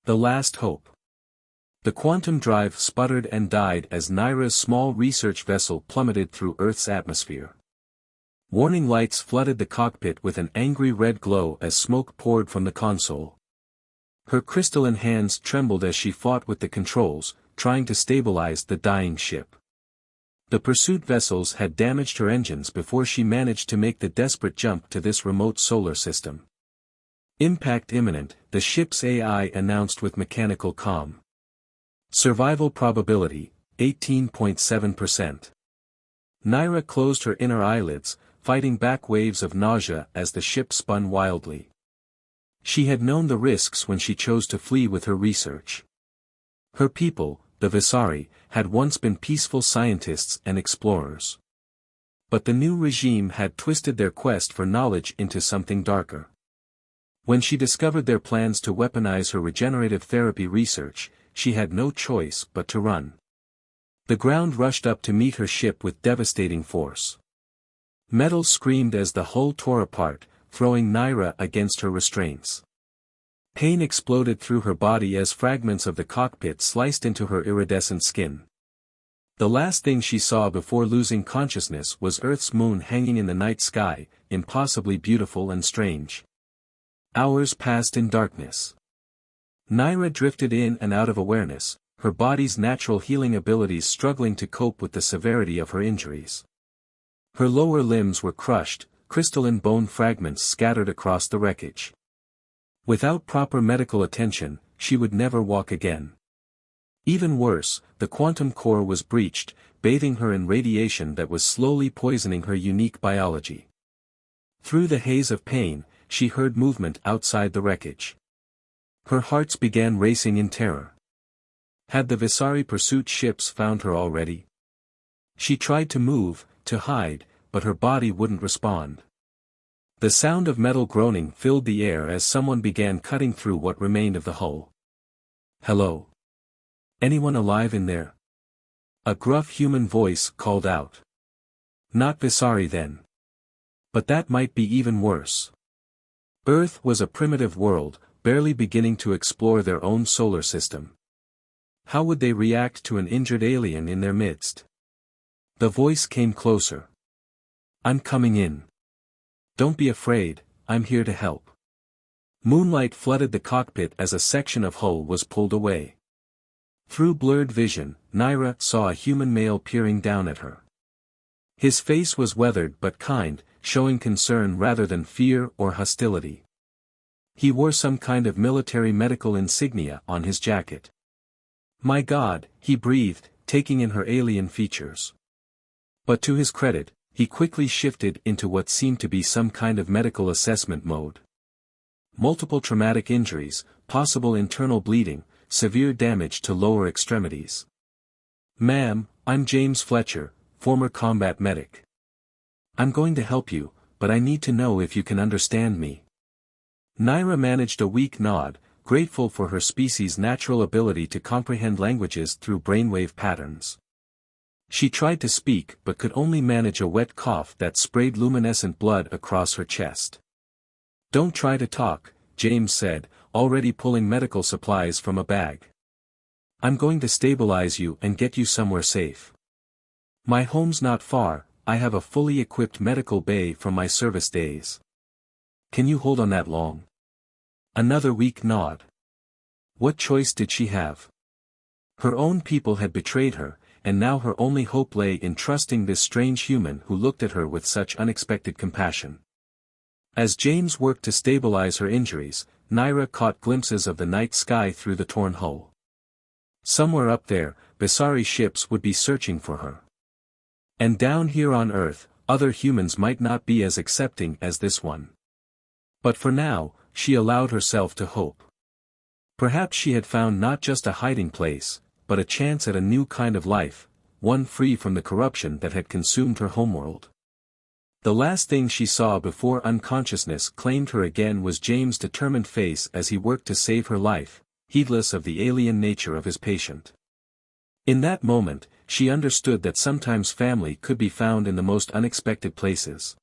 The last hope. The quantum drive sputtered and died as Naira's small research vessel plummeted through Earth's atmosphere. Warning lights flooded the cockpit with an angry red glow as smoke poured from the console. Her crystalline hands trembled as she fought with the controls, trying to stabilize the dying ship. The pursuit vessels had damaged her engines before she managed to make the desperate jump to this remote solar system. Impact imminent, the ship's AI announced with mechanical calm. Survival probability, 18.7%. Naira closed her inner eyelids, fighting back waves of nausea as the ship spun wildly. She had known the risks when she chose to flee with her research. Her people, the Visari, had once been peaceful scientists and explorers. But the new regime had twisted their quest for knowledge into something darker. When she discovered their plans to weaponize her regenerative therapy research, she had no choice but to run. The ground rushed up to meet her ship with devastating force. Metal screamed as the hull tore apart, throwing Naira against her restraints. Pain exploded through her body as fragments of the cockpit sliced into her iridescent skin. The last thing she saw before losing consciousness was Earth's moon hanging in the night sky, impossibly beautiful and strange. Hours passed in darkness. Naira drifted in and out of awareness, her body's natural healing abilities struggling to cope with the severity of her injuries. Her lower limbs were crushed, crystalline bone fragments scattered across the wreckage. Without proper medical attention, she would never walk again. Even worse, the quantum core was breached, bathing her in radiation that was slowly poisoning her unique biology. Through the haze of pain, she heard movement outside the wreckage. Her hearts began racing in terror. Had the Visari pursuit ships found her already? She tried to move, to hide, but her body wouldn't respond. The sound of metal groaning filled the air as someone began cutting through what remained of the hull. "Hello? Anyone alive in there?" A gruff human voice called out. Not Visari then. But that might be even worse. Earth was a primitive world, barely beginning to explore their own solar system. How would they react to an injured alien in their midst? The voice came closer. "I'm coming in. Don't be afraid, I'm here to help." Moonlight flooded the cockpit as a section of hull was pulled away. Through blurred vision, Naira saw a human male peering down at her. His face was weathered but kind, showing concern rather than fear or hostility. He wore some kind of military medical insignia on his jacket. "My God," he breathed, taking in her alien features. But to his credit, he quickly shifted into what seemed to be some kind of medical assessment mode. Multiple traumatic injuries, possible internal bleeding, severe damage to lower extremities. "Ma'am, I'm James Fletcher, former combat medic. I'm going to help you, but I need to know if you can understand me." Naira managed a weak nod, grateful for her species' natural ability to comprehend languages through brainwave patterns. She tried to speak but could only manage a wet cough that sprayed luminescent blood across her chest. "Don't try to talk," James said, already pulling medical supplies from a bag. "I'm going to stabilize you and get you somewhere safe. My home's not far, I have a fully equipped medical bay from my service days. Can you hold on that long?" Another weak nod. What choice did she have? Her own people had betrayed her, and now her only hope lay in trusting this strange human who looked at her with such unexpected compassion. As James worked to stabilize her injuries, Naira caught glimpses of the night sky through the torn hull. Somewhere up there, Visari ships would be searching for her. And down here on Earth, other humans might not be as accepting as this one. But for now, she allowed herself to hope. Perhaps she had found not just a hiding place, but a chance at a new kind of life, one free from the corruption that had consumed her homeworld. The last thing she saw before unconsciousness claimed her again was James' determined face as he worked to save her life, heedless of the alien nature of his patient. In that moment, she understood that sometimes family could be found in the most unexpected places.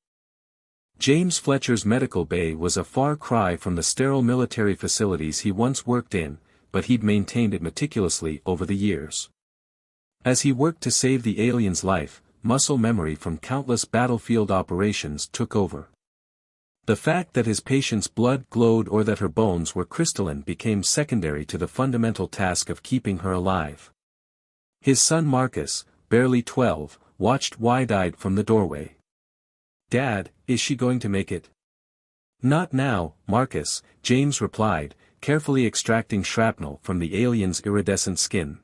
James Fletcher's medical bay was a far cry from the sterile military facilities he once worked in, but he'd maintained it meticulously over the years. As he worked to save the alien's life, muscle memory from countless battlefield operations took over. The fact that his patient's blood glowed or that her bones were crystalline became secondary to the fundamental task of keeping her alive. His son Marcus, barely 12, watched wide-eyed from the doorway. "Dad, is she going to make it?" "Not now, Marcus," James replied, carefully extracting shrapnel from the alien's iridescent skin.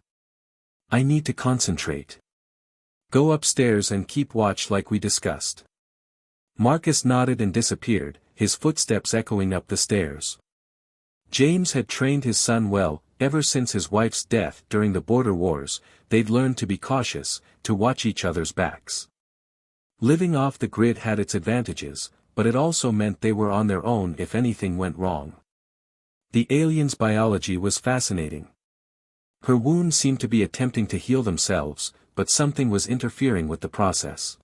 "I need to concentrate. Go upstairs and keep watch like we discussed." Marcus nodded and disappeared, his footsteps echoing up the stairs. James had trained his son well. Ever since his wife's death during the border wars, they'd learned to be cautious, to watch each other's backs. Living off the grid had its advantages, but it also meant they were on their own if anything went wrong. The alien's biology was fascinating. Her wounds seemed to be attempting to heal themselves, but something was interfering with the process.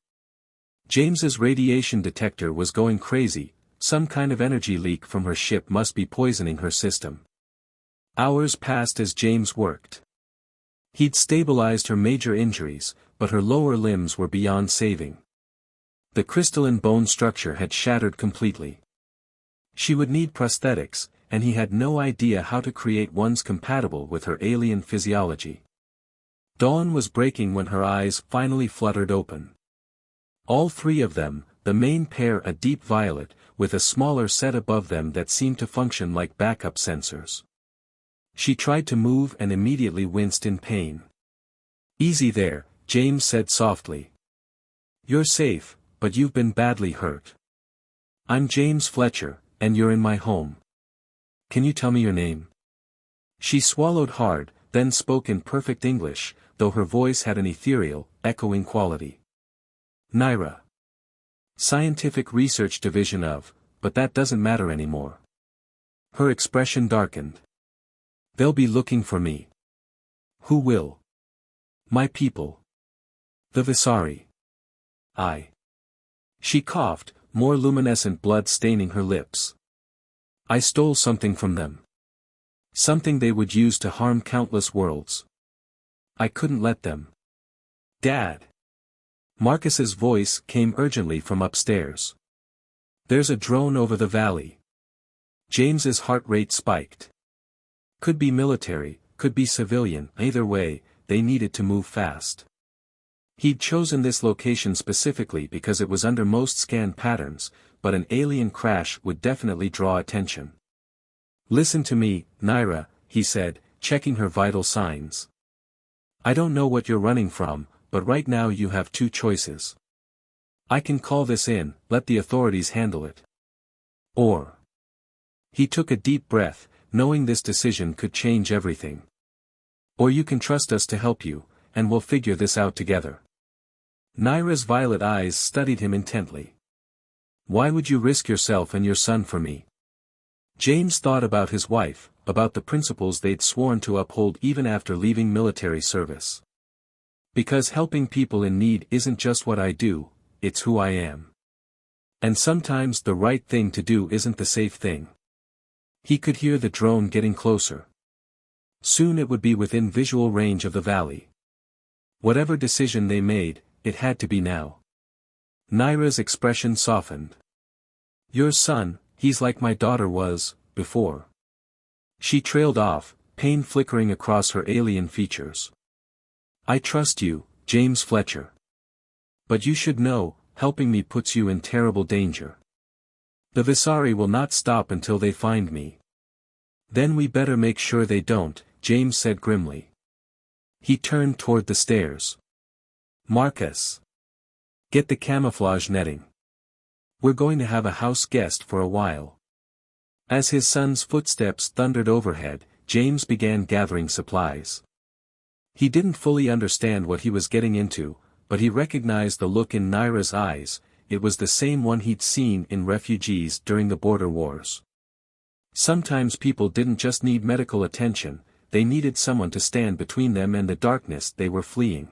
James's radiation detector was going crazy. Some kind of energy leak from her ship must be poisoning her system. Hours passed as James worked. He'd stabilized her major injuries, but her lower limbs were beyond saving. The crystalline bone structure had shattered completely. She would need prosthetics, and he had no idea how to create ones compatible with her alien physiology. Dawn was breaking when her eyes finally fluttered open. All three of them, the main pair a deep violet, with a smaller set above them that seemed to function like backup sensors. She tried to move and immediately winced in pain. "Easy there," James said softly. "You're safe, but you've been badly hurt. I'm James Fletcher, and you're in my home. Can you tell me your name?" She swallowed hard, then spoke in perfect English, though her voice had an ethereal, echoing quality. "Naira. Scientific Research Division of, but that doesn't matter anymore." Her expression darkened. "They'll be looking for me." "Who will?" "My people. The Visari." "I." She coughed, more luminescent blood staining her lips. "I stole something from them. Something they would use to harm countless worlds. I couldn't let them." "Dad!" Marcus's voice came urgently from upstairs. "There's a drone over the valley." James's heart rate spiked. Could be military, could be civilian, either way, they needed to move fast. He'd chosen this location specifically because it was under most scan patterns, but an alien crash would definitely draw attention. "Listen to me, Naira," he said, checking her vital signs. "I don't know what you're running from, but right now you have two choices. I can call this in, let the authorities handle it. Or..." He took a deep breath, knowing this decision could change everything. "Or you can trust us to help you, and we'll figure this out together." Naira's violet eyes studied him intently. "Why would you risk yourself and your son for me?" James thought about his wife, about the principles they'd sworn to uphold even after leaving military service. "Because helping people in need isn't just what I do, it's who I am. And sometimes the right thing to do isn't the safe thing." He could hear the drone getting closer. Soon it would be within visual range of the valley. Whatever decision they made, it had to be now. Naira's expression softened. "Your son, he's like my daughter was, before." She trailed off, pain flickering across her alien features. "I trust you, James Fletcher. But you should know, helping me puts you in terrible danger. The Visari will not stop until they find me." "Then we better make sure they don't," James said grimly. He turned toward the stairs. "Marcus. Get the camouflage netting. We're going to have a house guest for a while." As his son's footsteps thundered overhead, James began gathering supplies. He didn't fully understand what he was getting into, but he recognized the look in Naira's eyes. It was the same one he'd seen in refugees during the border wars. Sometimes people didn't just need medical attention, they needed someone to stand between them and the darkness they were fleeing.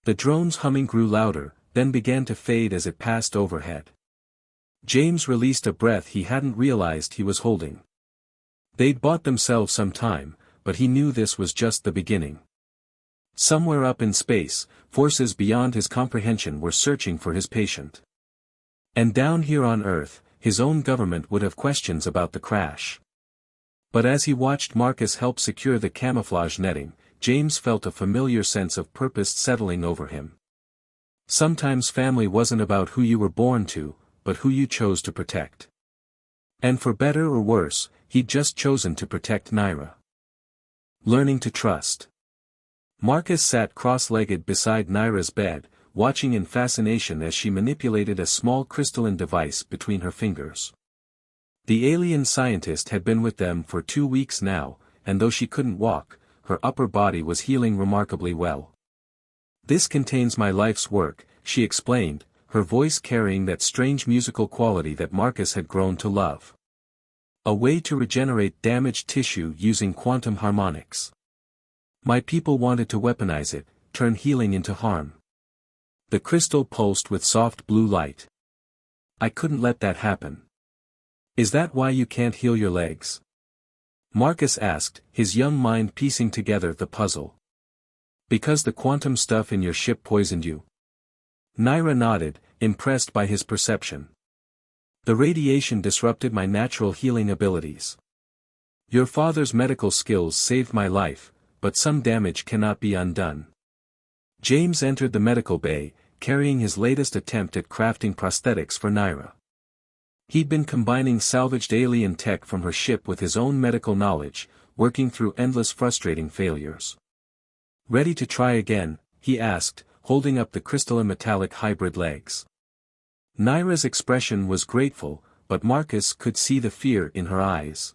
The drone's humming grew louder, then began to fade as it passed overhead. James released a breath he hadn't realized he was holding. They'd bought themselves some time, but he knew this was just the beginning. Somewhere up in space, forces beyond his comprehension were searching for his patient. And down here on Earth, his own government would have questions about the crash. But as he watched Marcus help secure the camouflage netting, James felt a familiar sense of purpose settling over him. Sometimes family wasn't about who you were born to, but who you chose to protect. And for better or worse, he'd just chosen to protect Naira. Learning to trust. Marcus sat cross-legged beside Naira's bed, watching in fascination as she manipulated a small crystalline device between her fingers. The alien scientist had been with them for 2 weeks now, and though she couldn't walk, her upper body was healing remarkably well. "This contains my life's work," she explained, her voice carrying that strange musical quality that Marcus had grown to love. "A way to regenerate damaged tissue using quantum harmonics. My people wanted to weaponize it, turn healing into harm." The crystal pulsed with soft blue light. "I couldn't let that happen." "Is that why you can't heal your legs?" Marcus asked, his young mind piecing together the puzzle. "Because the quantum stuff in your ship poisoned you?" Naira nodded, impressed by his perception. "The radiation disrupted my natural healing abilities. Your father's medical skills saved my life, but some damage cannot be undone." James entered the medical bay, carrying his latest attempt at crafting prosthetics for Naira. He'd been combining salvaged alien tech from her ship with his own medical knowledge, working through endless frustrating failures. "Ready to try again?" he asked, holding up the crystalline metallic hybrid legs. Naira's expression was grateful, but Marcus could see the fear in her eyes.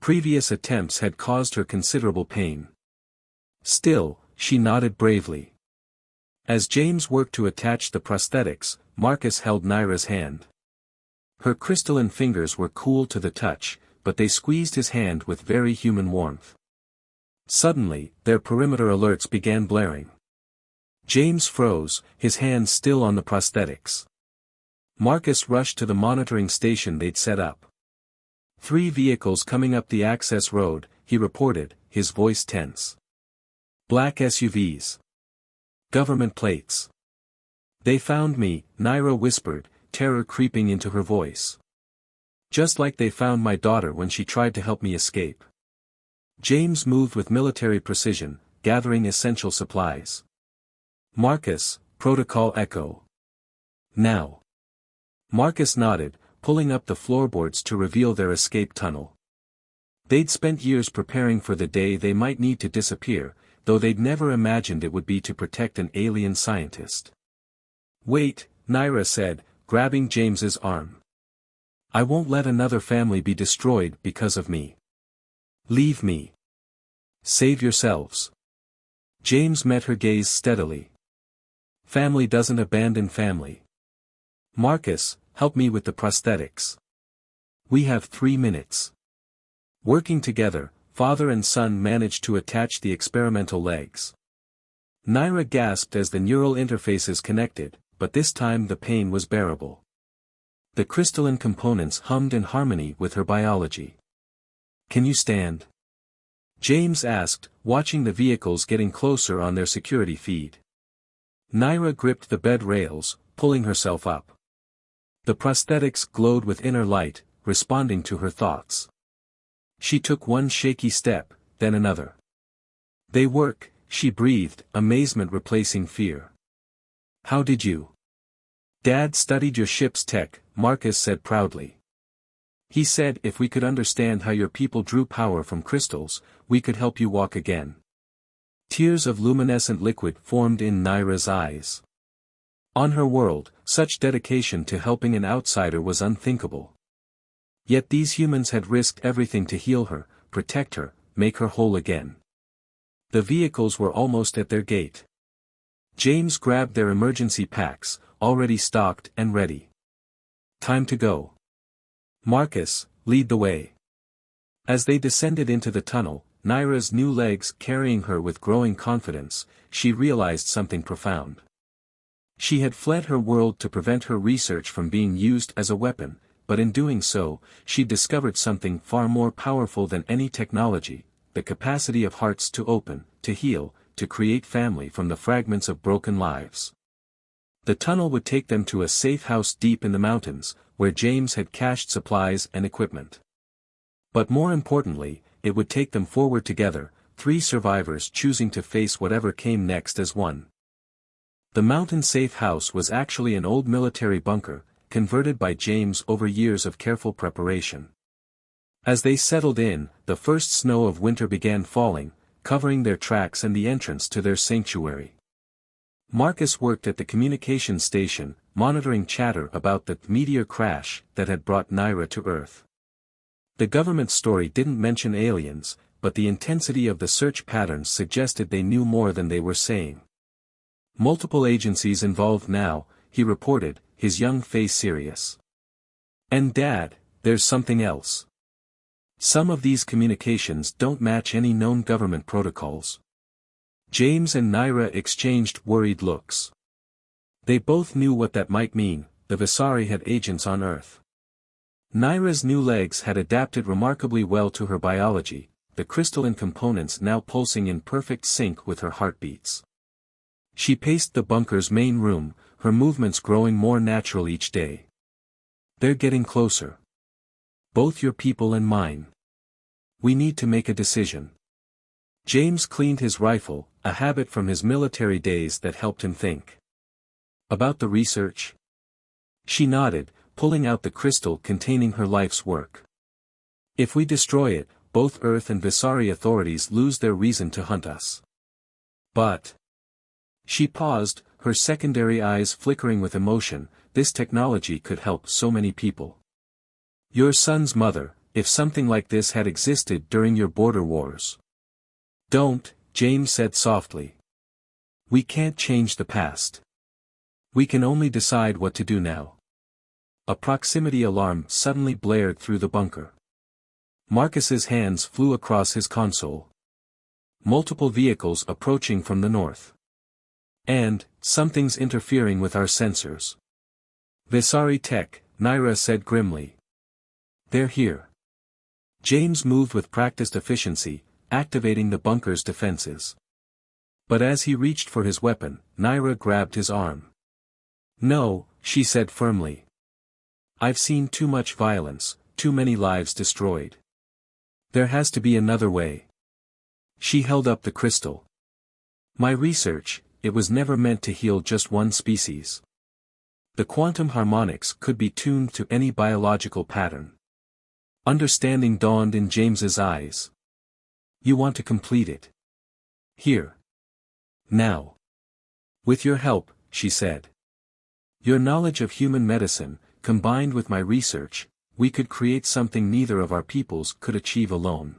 Previous attempts had caused her considerable pain. Still, she nodded bravely. As James worked to attach the prosthetics, Marcus held Naira's hand. Her crystalline fingers were cool to the touch, but they squeezed his hand with very human warmth. Suddenly, their perimeter alerts began blaring. James froze, his hands still on the prosthetics. Marcus rushed to the monitoring station they'd set up. 3 vehicles coming up the access road, he reported, his voice tense. "Black SUVs. Government plates." "They found me," Naira whispered, terror creeping into her voice. "Just like they found my daughter when she tried to help me escape." James moved with military precision, gathering essential supplies. "Marcus, Protocol Echo. Now." Marcus nodded, pulling up the floorboards to reveal their escape tunnel. They'd spent years preparing for the day they might need to disappear, though they'd never imagined it would be to protect an alien scientist. "Wait," Naira said, grabbing James's arm. "I won't let another family be destroyed because of me. Leave me. Save yourselves." James met her gaze steadily. "Family doesn't abandon family. Marcus, help me with the prosthetics. We have 3 minutes." Working together, father and son managed to attach the experimental legs. Naira gasped as the neural interfaces connected, but this time the pain was bearable. The crystalline components hummed in harmony with her biology. "Can you stand?" James asked, watching the vehicles getting closer on their security feed. Naira gripped the bed rails, pulling herself up. The prosthetics glowed with inner light, responding to her thoughts. She took one shaky step, then another. "They work," she breathed, amazement replacing fear. "How did you?" "Dad studied your ship's tech," Marcus said proudly. "He said if we could understand how your people drew power from crystals, we could help you walk again." Tears of luminescent liquid formed in Naira's eyes. On her world, such dedication to helping an outsider was unthinkable. Yet these humans had risked everything to heal her, protect her, make her whole again. The vehicles were almost at their gate. James grabbed their emergency packs, already stocked and ready. "Time to go. Marcus, lead the way." As they descended into the tunnel, Naira's new legs carrying her with growing confidence, she realized something profound. She had fled her world to prevent her research from being used as a weapon, but in doing so, she discovered something far more powerful than any technology, the capacity of hearts to open, to heal, to create family from the fragments of broken lives. The tunnel would take them to a safe house deep in the mountains, where James had cached supplies and equipment. But more importantly, it would take them forward together, 3 survivors choosing to face whatever came next as one. The mountain safe house was actually an old military bunker, converted by James over years of careful preparation. As they settled in, the first snow of winter began falling, covering their tracks and the entrance to their sanctuary. Marcus worked at the communications station, monitoring chatter about the meteor crash that had brought Naira to Earth. The government story didn't mention aliens, but the intensity of the search patterns suggested they knew more than they were saying. Multiple agencies involved now, he reported, his young face serious. And Dad, there's something else. Some of these communications don't match any known government protocols. James and Naira exchanged worried looks. They both knew what that might mean. The Visari had agents on Earth. Naira's new legs had adapted remarkably well to her biology, the crystalline components now pulsing in perfect sync with her heartbeats. She paced the bunker's main room, her movements growing more natural each day. They're getting closer. Both your people and mine. We need to make a decision. James cleaned his rifle, a habit from his military days that helped him think. About the research? She nodded, pulling out the crystal containing her life's work. If we destroy it, both Earth and Visari authorities lose their reason to hunt us. But... She paused, her secondary eyes flickering with emotion. This technology could help so many people. Your son's mother, if something like this had existed during your border wars. Don't, James said softly. We can't change the past. We can only decide what to do now. A proximity alarm suddenly blared through the bunker. Marcus's hands flew across his console. Multiple vehicles approaching from the north. And, something's interfering with our sensors. Visari tech, Naira said grimly. They're here. James moved with practiced efficiency, activating the bunker's defenses. But as he reached for his weapon, Naira grabbed his arm. No, she said firmly. I've seen too much violence, too many lives destroyed. There has to be another way. She held up the crystal. My research, it was never meant to heal just one species. The quantum harmonics could be tuned to any biological pattern. Understanding dawned in James's eyes. You want to complete it. Here. Now. With your help, she said. Your knowledge of human medicine, combined with my research, we could create something neither of our peoples could achieve alone.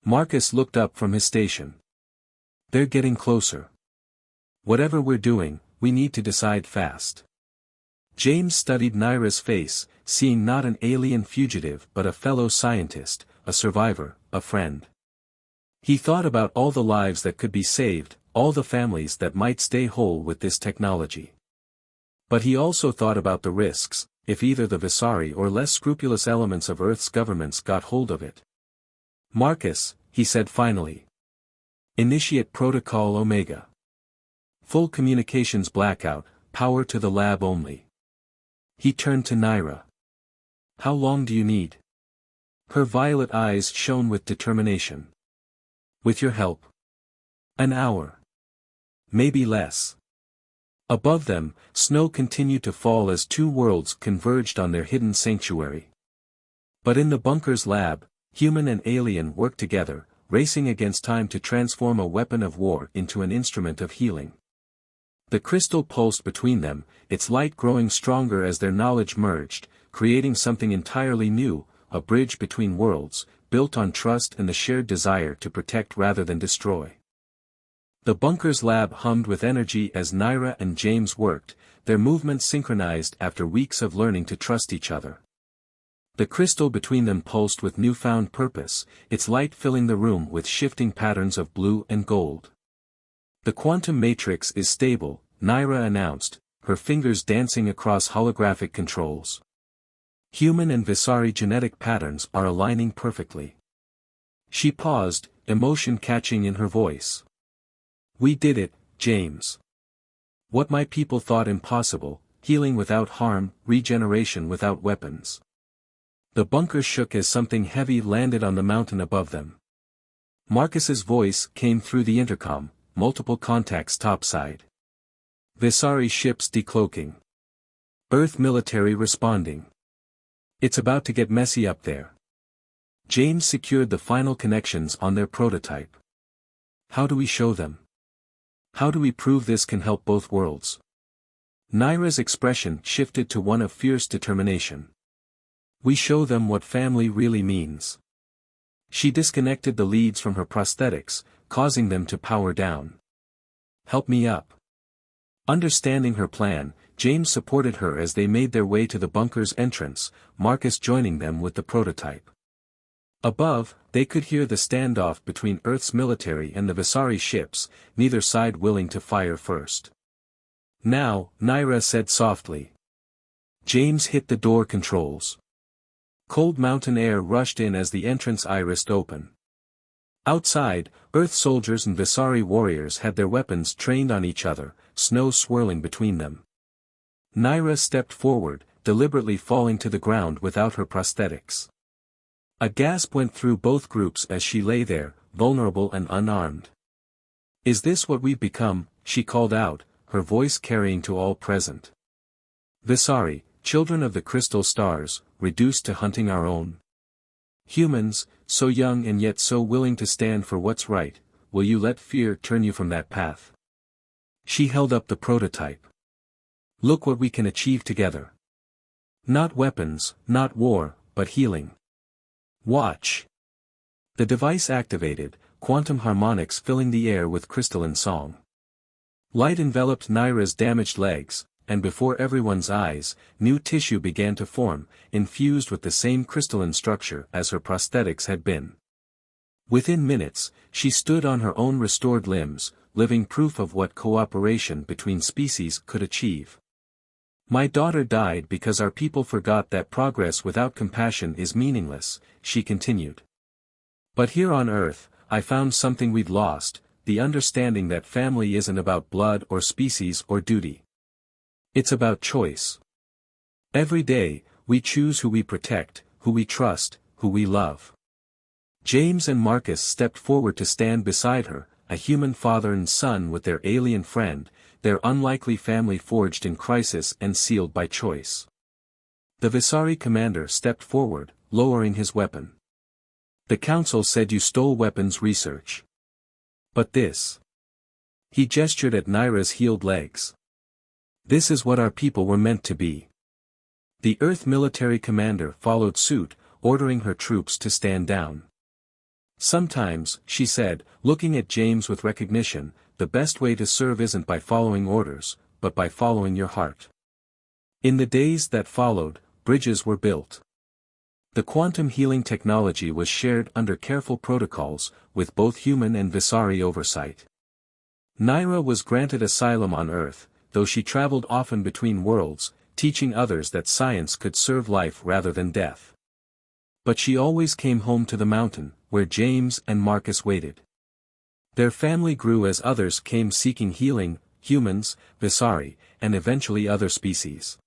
Marcus looked up from his station. They're getting closer. Whatever we're doing, we need to decide fast. James studied Naira's face, seeing not an alien fugitive but a fellow scientist, a survivor, a friend. He thought about all the lives that could be saved, all the families that might stay whole with this technology. But he also thought about the risks, if either the Visari or less scrupulous elements of Earth's governments got hold of it. Marcus, he said finally. Initiate Protocol Omega. Full communications blackout, power to the lab only. He turned to Naira. How long do you need? Her violet eyes shone with determination. With your help. An hour. Maybe less. Above them, snow continued to fall as 2 worlds converged on their hidden sanctuary. But in the bunker's lab, human and alien worked together, racing against time to transform a weapon of war into an instrument of healing. The crystal pulsed between them, its light growing stronger as their knowledge merged, creating something entirely new, a bridge between worlds, built on trust and the shared desire to protect rather than destroy. The bunker's lab hummed with energy as Naira and James worked, their movements synchronized after weeks of learning to trust each other. The crystal between them pulsed with newfound purpose, its light filling the room with shifting patterns of blue and gold. The quantum matrix is stable, Naira announced, her fingers dancing across holographic controls. Human and Visari genetic patterns are aligning perfectly. She paused, emotion catching in her voice. We did it, James. What my people thought impossible, healing without harm, regeneration without weapons. The bunker shook as something heavy landed on the mountain above them. Marcus's voice came through the intercom, multiple contacts topside. Visari ships decloaking. Earth military responding. It's about to get messy up there. James secured the final connections on their prototype. How do we show them? How do we prove this can help both worlds? Naira's expression shifted to one of fierce determination. We show them what family really means. She disconnected the leads from her prosthetics, causing them to power down. Help me up. Understanding her plan, James supported her as they made their way to the bunker's entrance, Marcus joining them with the prototype. Above, they could hear the standoff between Earth's military and the Visari ships, neither side willing to fire first. Now, Naira said softly. James hit the door controls. Cold mountain air rushed in as the entrance irised open. Outside, Earth soldiers and Visari warriors had their weapons trained on each other, snow swirling between them. Naira stepped forward, deliberately falling to the ground without her prosthetics. A gasp went through both groups as she lay there, vulnerable and unarmed. Is this what we've become? She called out, her voice carrying to all present. Visari, children of the crystal stars, reduced to hunting our own. Humans, so young and yet so willing to stand for what's right, will you let fear turn you from that path? She held up the prototype. Look what we can achieve together. Not weapons, not war, but healing. Watch. The device activated, quantum harmonics filling the air with crystalline song. Light enveloped Naira's damaged legs, and before everyone's eyes, new tissue began to form, infused with the same crystalline structure as her prosthetics had been. Within minutes, she stood on her own restored limbs, living proof of what cooperation between species could achieve. My daughter died because our people forgot that progress without compassion is meaningless, she continued. But here on Earth, I found something we'd lost, the understanding that family isn't about blood or species or duty. It's about choice. Every day, we choose who we protect, who we trust, who we love. James and Marcus stepped forward to stand beside her, a human father and son with their alien friend, their unlikely family forged in crisis and sealed by choice. The Visari commander stepped forward, lowering his weapon. The council said you stole weapons research. But this. He gestured at Naira's healed legs. This is what our people were meant to be. The Earth military commander followed suit, ordering her troops to stand down. Sometimes, she said, looking at James with recognition, the best way to serve isn't by following orders, but by following your heart. In the days that followed, bridges were built. The quantum healing technology was shared under careful protocols, with both human and Visari oversight. Naira was granted asylum on Earth, though she traveled often between worlds, teaching others that science could serve life rather than death. But she always came home to the mountain, where James and Marcus waited. Their family grew as others came seeking healing, humans, Visari, and eventually other species.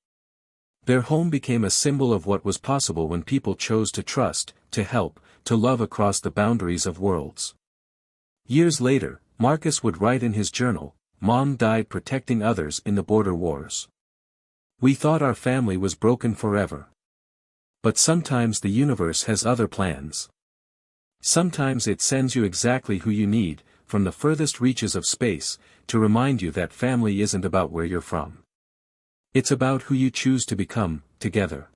Their home became a symbol of what was possible when people chose to trust, to help, to love across the boundaries of worlds. Years later, Marcus would write in his journal, "Mom died protecting others in the border wars. We thought our family was broken forever. But sometimes the universe has other plans. Sometimes it sends you exactly who you need, from the furthest reaches of space, to remind you that family isn't about where you're from. It's about who you choose to become, together."